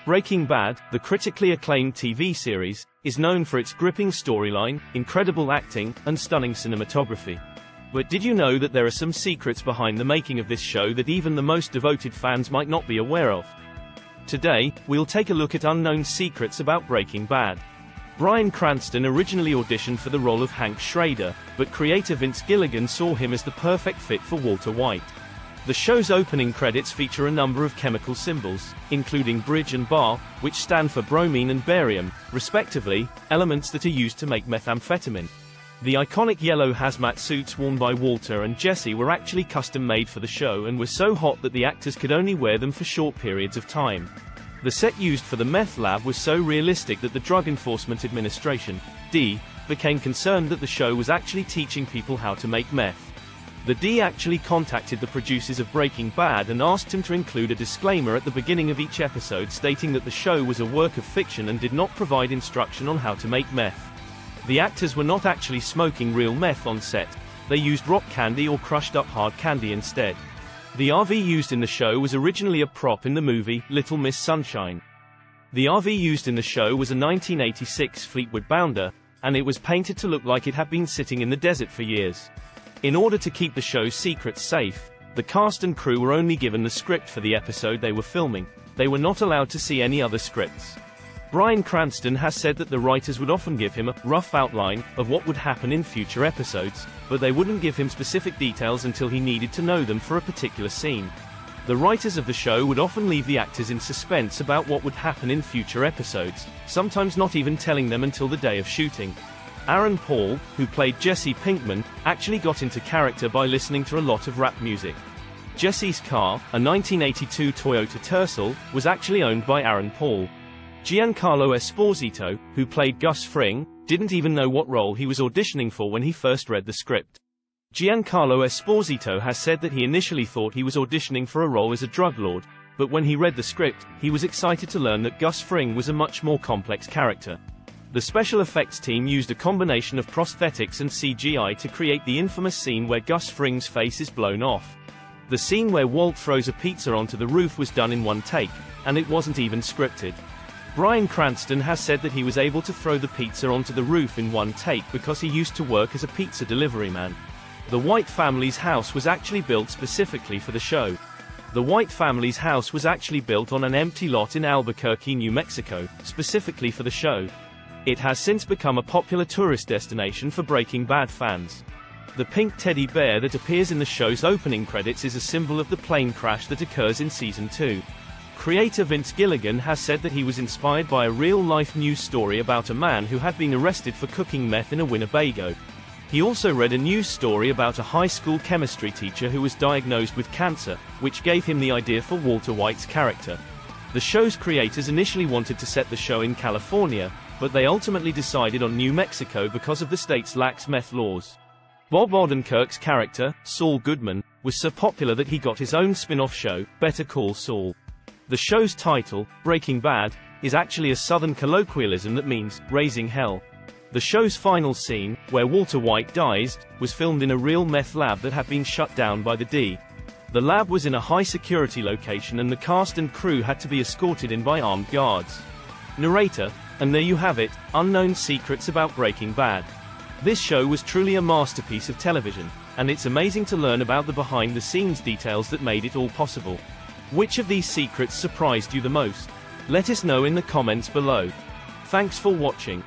Breaking Bad, the critically acclaimed TV series, is known for its gripping storyline, incredible acting, and stunning cinematography. But did you know that there are some secrets behind the making of this show that even the most devoted fans might not be aware of? Today, we'll take a look at unknown secrets about Breaking Bad. Bryan Cranston originally auditioned for the role of Hank Schrader, but creator Vince Gilligan saw him as the perfect fit for Walter White. The show's opening credits feature a number of chemical symbols, including bridge and bar, which stand for bromine and barium, respectively, elements that are used to make methamphetamine. The iconic yellow hazmat suits worn by Walter and Jesse were actually custom-made for the show and were so hot that the actors could only wear them for short periods of time. The set used for the meth lab was so realistic that the Drug Enforcement Administration, D, became concerned that the show was actually teaching people how to make meth. The D actually contacted the producers of Breaking Bad and asked him to include a disclaimer at the beginning of each episode stating that the show was a work of fiction and did not provide instruction on how to make meth. The actors were not actually smoking real meth on set, they used rock candy or crushed up hard candy instead. The RV used in the show was originally a prop in the movie Little Miss Sunshine. The RV used in the show was a 1986 Fleetwood Bounder, and it was painted to look like it had been sitting in the desert for years. In order to keep the show's secrets safe, the cast and crew were only given the script for the episode they were filming. They were not allowed to see any other scripts. Bryan Cranston has said that the writers would often give him a rough outline of what would happen in future episodes, but they wouldn't give him specific details until he needed to know them for a particular scene. The writers of the show would often leave the actors in suspense about what would happen in future episodes, sometimes not even telling them until the day of shooting. Aaron Paul, who played Jesse Pinkman, actually got into character by listening to a lot of rap music. Jesse's car, a 1982 Toyota Tercel, was actually owned by Aaron Paul. Giancarlo Esposito, who played Gus Fring, didn't even know what role he was auditioning for when he first read the script. Giancarlo Esposito has said that he initially thought he was auditioning for a role as a drug lord, but when he read the script, he was excited to learn that Gus Fring was a much more complex character. The special effects team used a combination of prosthetics and CGI to create the infamous scene where Gus Fring's face is blown off. The scene where Walt throws a pizza onto the roof was done in one take, and it wasn't even scripted. Bryan Cranston has said that he was able to throw the pizza onto the roof in one take because he used to work as a pizza delivery man. The White family's house was actually built specifically for the show. The White family's house was actually built on an empty lot in Albuquerque, New Mexico, specifically for the show. It has since become a popular tourist destination for Breaking Bad fans. The pink teddy bear that appears in the show's opening credits is a symbol of the plane crash that occurs in Season 2. Creator Vince Gilligan has said that he was inspired by a real-life news story about a man who had been arrested for cooking meth in a Winnebago. He also read a news story about a high school chemistry teacher who was diagnosed with cancer, which gave him the idea for Walter White's character. The show's creators initially wanted to set the show in California, but they ultimately decided on New Mexico because of the state's lax meth laws. Bob Odenkirk's character, Saul Goodman, was so popular that he got his own spin-off show, Better Call Saul. The show's title, Breaking Bad, is actually a Southern colloquialism that means raising hell. The show's final scene, where Walter White dies, was filmed in a real meth lab that had been shut down by the D. The lab was in a high-security location and the cast and crew had to be escorted in by armed guards. Narrator, and there you have it, unknown secrets about Breaking Bad. This show was truly a masterpiece of television, and it's amazing to learn about the behind-the-scenes details that made it all possible. Which of these secrets surprised you the most? Let us know in the comments below. Thanks for watching.